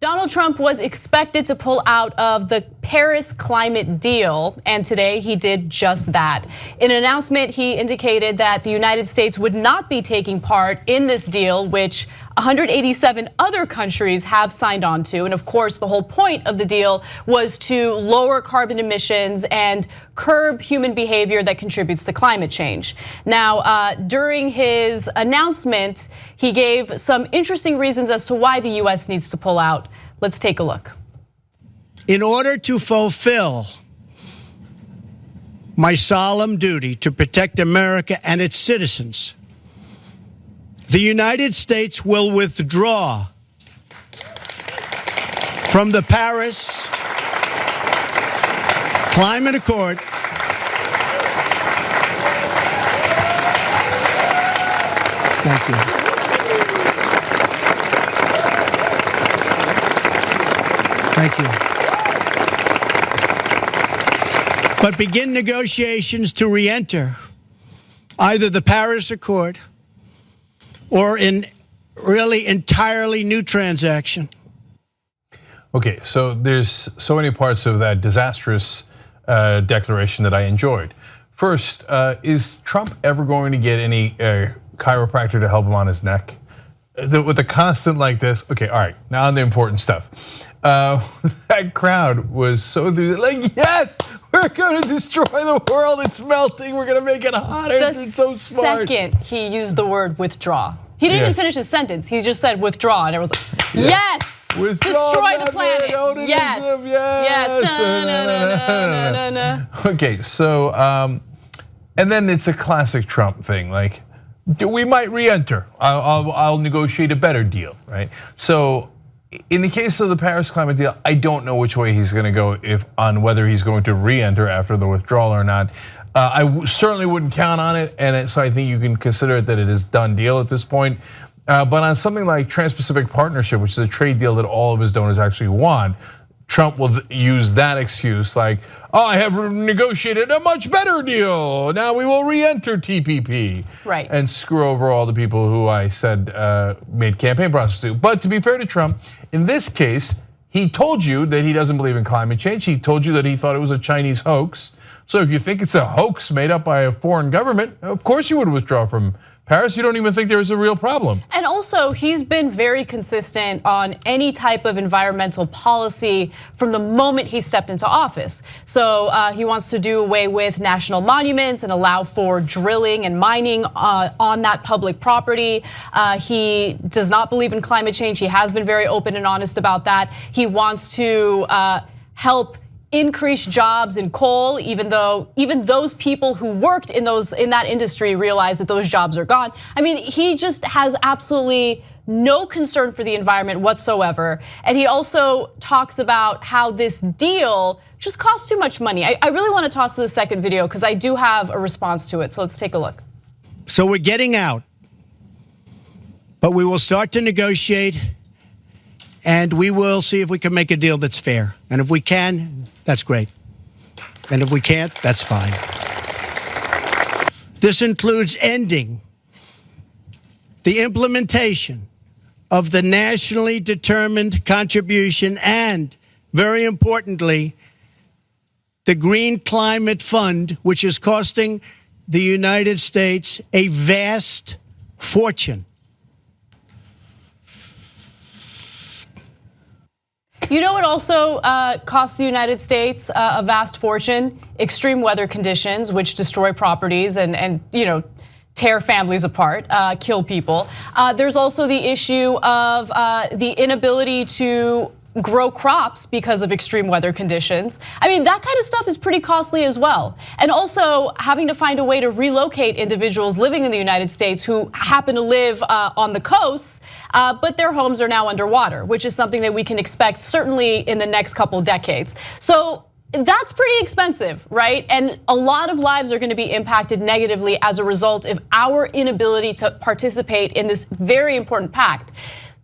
Donald Trump was expected to pull out of the Paris climate deal, and today he did just that. In an announcement, he indicated that the United States would not be taking part in this deal, which 187 other countries have signed on to. And of course, the whole point of the deal was to lower carbon emissions and curb human behavior that contributes to climate change. Now, during his announcement, he gave some interesting reasons as to why the US needs to pull out. Let's take a look. In order to fulfill my solemn duty to protect America and its citizens, the United States will withdraw from the Paris Climate Accord Thank you. Thank you. But begin negotiations to re-enter either the Paris Accord or in really entirely new transaction. Okay, so there's so many parts of that disastrous declaration that I enjoyed. First, is Trump ever going to get any chiropractor to help him on his neck? With a constant like this, okay, all right, now on the important stuff. That crowd was so enthusiastic, like, yes, we're gonna destroy the world, it's melting, we're gonna make it hotter, it's so smart. The second he used the word withdraw. He didn't even finish his sentence, he just said withdraw, and it was like, yes! Withdraw, destroy the planet, yes, yes. Okay, so, and then it's a classic Trump thing, like, we might re-enter, I'll negotiate a better deal, right? So, in the case of the Paris climate deal, I don't know which way he's gonna go on whether he's going to re-enter after the withdrawal or not. I certainly wouldn't count on it, and so I think you can consider it that it is done deal at this point. But on something like Trans-Pacific Partnership, which is a trade deal that all of his donors actually want, Trump will use that excuse like, oh, I have negotiated a much better deal. Now we will re-enter TPP. Right. And screw over all the people who I said made campaign promises to. But to be fair to Trump, in this case, he told you that he doesn't believe in climate change. He told you that he thought it was a Chinese hoax. So if you think it's a hoax made up by a foreign government, of course you would withdraw from Paris. You don't even think there is a real problem. And also, he's been very consistent on any type of environmental policy from the moment he stepped into office. So he wants to do away with national monuments and allow for drilling and mining on that public property. He does not believe in climate change. He has been very open and honest about that. He wants to help increase jobs in coal, even those people who worked in that industry realize that those jobs are gone. I mean, he just has absolutely no concern for the environment whatsoever. And he also talks about how this deal just costs too much money. I really want to toss to the second video because I do have a response to it. So let's take a look. So we're getting out, but we will start to negotiate and we will see if we can make a deal that's fair. And if we can, that's great. And if we can't, that's fine. This includes ending the implementation of the nationally determined contribution and, very importantly, the Green Climate Fund, which is costing the United States a vast fortune. You know what also costs the United States a vast fortune? Extreme weather conditions, which destroy properties and tear families apart, kill people. There's also the issue of the inability to grow crops because of extreme weather conditions. I mean, that kind of stuff is pretty costly as well. And also having to find a way to relocate individuals living in the United States who happen to live on the coasts, but their homes are now underwater, which is something that we can expect certainly in the next couple decades. So that's pretty expensive, right? And a lot of lives are going to be impacted negatively as a result of our inability to participate in this very important pact.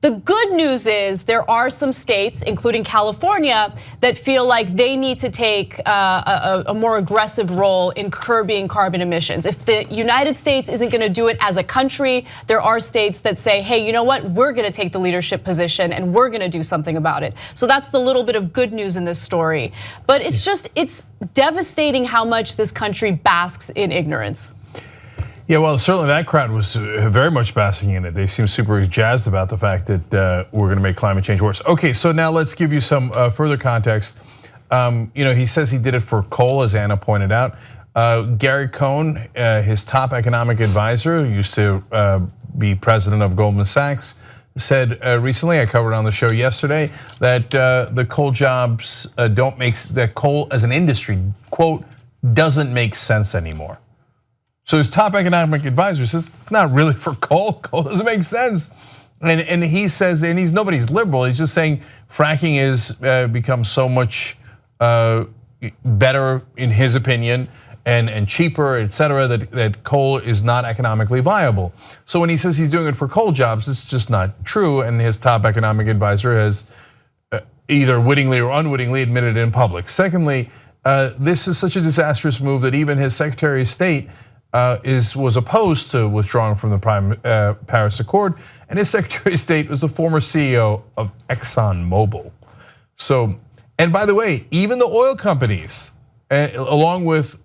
The good news is there are some states, including California, that feel like they need to take a more aggressive role in curbing carbon emissions. If the United States isn't going to do it as a country, there are states that say, hey, you know what? We're going to take the leadership position and we're going to do something about it. So that's the little bit of good news in this story. But it's devastating how much this country basks in ignorance. Yeah, well, certainly that crowd was very much basking in it. They seem super jazzed about the fact that we're going to make climate change worse. Okay, so now let's give you some further context. He says he did it for coal, as Anna pointed out. Gary Cohn, his top economic advisor, used to be president of Goldman Sachs, said recently, I covered on the show yesterday, that the coal jobs that coal as an industry, quote, doesn't make sense anymore. So his top economic advisor says, not really for coal. Coal doesn't make sense. And he says, and nobody's liberal. He's just saying fracking is become so much better in his opinion and cheaper, et cetera, that coal is not economically viable. So when he says he's doing it for coal jobs, it's just not true. And his top economic advisor has either wittingly or unwittingly admitted it in public. Secondly, this is such a disastrous move that even his Secretary of State was opposed to withdrawing from the Paris Accord, and his Secretary of State was the former CEO of ExxonMobil. So, and by the way, even the oil companies, along with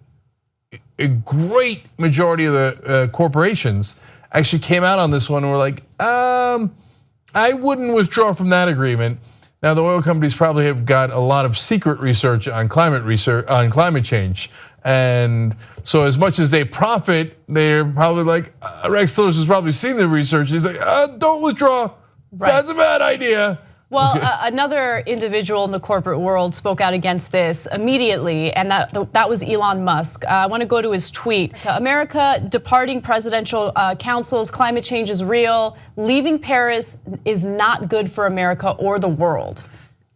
a great majority of the corporations, actually came out on this one and were like, I wouldn't withdraw from that agreement. Now, the oil companies probably have got a lot of secret research on climate change. And so as much as they profit, they're probably like, Rex Tillerson has probably seen the research. He's like, don't withdraw. Right. That's a bad idea. Well, another individual in the corporate world spoke out against this immediately, and that was Elon Musk. I want to go to his tweet. America departing presidential councils, climate change is real. Leaving Paris is not good for America or the world.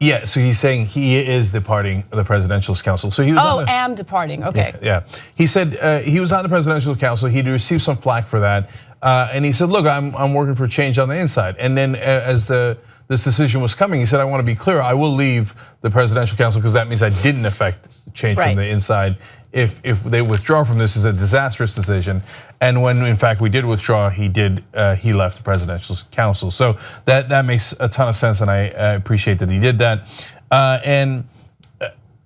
Yeah, so he's saying he is departing the presidential council. So he was am departing, okay. Yeah, he said he was on the presidential council, he'd received some flack for that. And he said, look, I'm working for change on the inside. And then as this decision was coming, he said, I want to be clear, I will leave the presidential council because that means I didn't affect change from the inside. If they withdraw from this, is a disastrous decision. And when in fact we did withdraw, he left the presidential council. So that makes a ton of sense, and I appreciate that he did that. And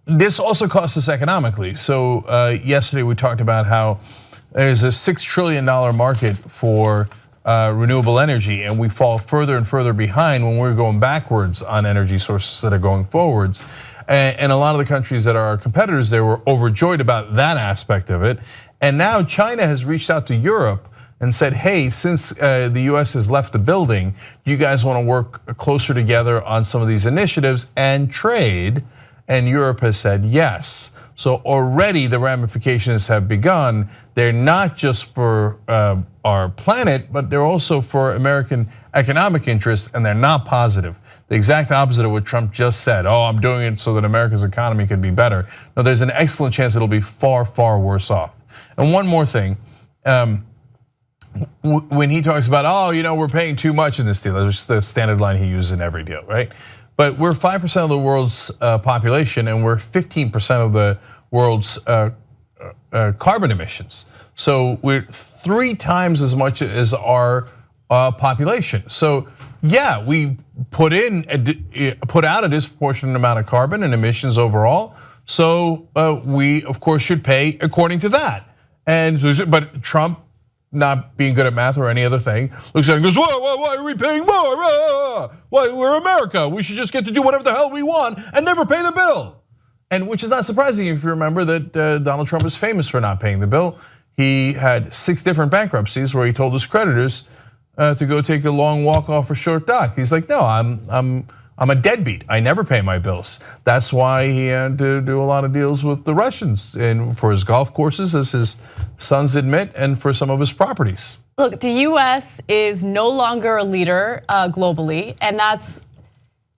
this also costs us economically. So yesterday we talked about how there's a $6 trillion market for renewable energy, and we fall further and further behind when we're going backwards on energy sources that are going forwards. And a lot of the countries that are our competitors, they were overjoyed about that aspect of it. And now China has reached out to Europe and said, hey, since the US has left the building, you guys want to work closer together on some of these initiatives and trade? And Europe has said yes. So already the ramifications have begun. They're not just for our planet, but they're also for American economic interests, and they're not positive. The exact opposite of what Trump just said. I'm doing it so that America's economy can be better. No, there's an excellent chance it'll be far, far worse off. And one more thing, when he talks about, we're paying too much in this deal, that's the standard line he uses in every deal, right? But we're 5% of the world's population, and we're 15% of the world's carbon emissions. So we're 3 times as much as our population. So yeah, we put out a disproportionate amount of carbon and emissions overall. So we of course should pay according to that. But Trump, not being good at math or any other thing, looks at it and goes, why are we paying more? Why, we're America. We should just get to do whatever the hell we want and never pay the bill. And which is not surprising if you remember that Donald Trump is famous for not paying the bill. He had 6 different bankruptcies where he told his creditors to go take a long walk off a short dock. He's like, no, I'm a deadbeat. I never pay my bills. That's why he had to do a lot of deals with the Russians, and for his golf courses, as his sons admit, and for some of his properties. Look, the US is no longer a leader globally, and that's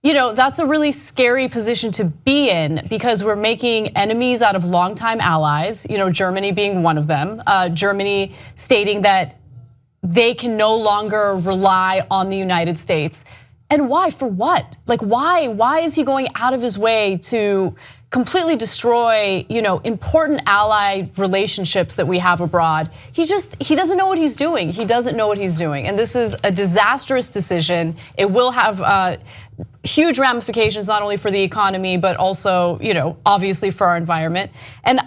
a really scary position to be in, because we're making enemies out of longtime allies, Germany being one of them. Germany stating that they can no longer rely on the United States. And why? For what? Like why is he going out of his way to completely destroy, important ally relationships that we have abroad? He doesn't know what he's doing. He doesn't know what he's doing. And this is a disastrous decision. It will have huge ramifications, not only for the economy, but also, obviously for our environment. And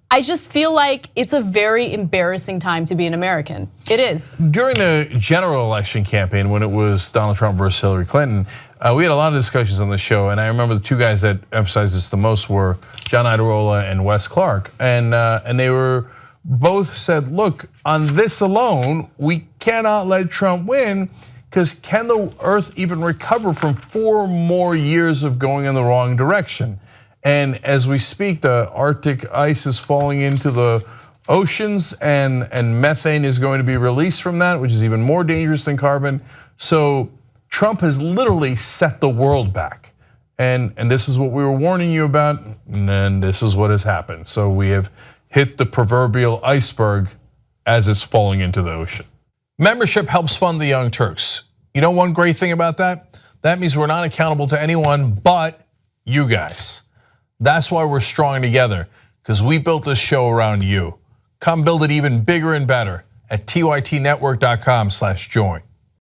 I just feel like it's a very embarrassing time to be an American. It is. During the general election campaign, when it was Donald Trump versus Hillary Clinton, we had a lot of discussions on the show, and I remember the two guys that emphasized this the most were John Iadarola and Wes Clark, and they were both said, look, on this alone, we cannot let Trump win, because can the earth even recover from 4 more years of going in the wrong direction? And as we speak, the Arctic ice is falling into the oceans, and methane is going to be released from that, which is even more dangerous than carbon. So Trump has literally set the world back. And this is what we were warning you about, and then this is what has happened. So we have hit the proverbial iceberg as it's falling into the ocean. Membership helps fund the Young Turks. You know one great thing about that? That means we're not accountable to anyone but you guys. That's why we're strong together, because we built this show around you. Come build it even bigger and better at tytnetwork.com/join.